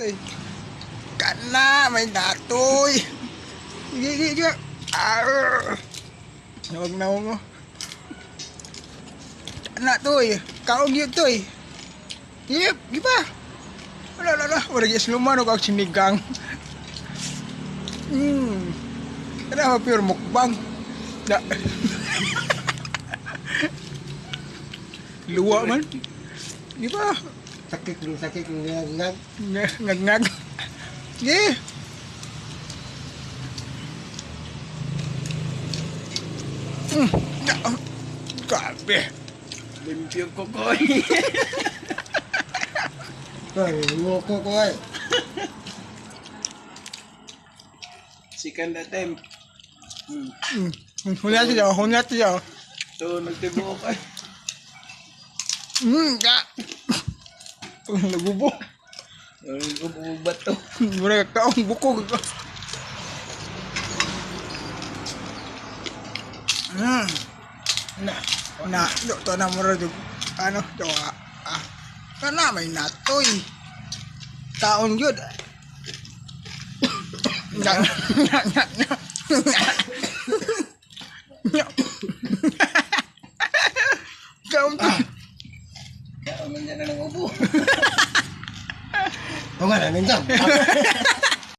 Tay. Kana may natoy. Gigi. Nawag na mo. Kana toy. Kaong yun toy. Yep, giba. Wala. Wala gyud lumano kag sinigang. Kana pure mukbang. Da. Luwa man. Giba. Sakit ngag. Ngag. Ye. Grabe. Limpyo ko koy. Koy, ngoko koy. Second attempt. Hunat siya. So, nagtibo ko. Ka. Nagubo. Ububat to. Mura kaong bukog. Na, to na mura jud ano, to kana may natoy. Taon yun. Kaon to. Kaya man dyan na ng ubo. O nga, nandiyan.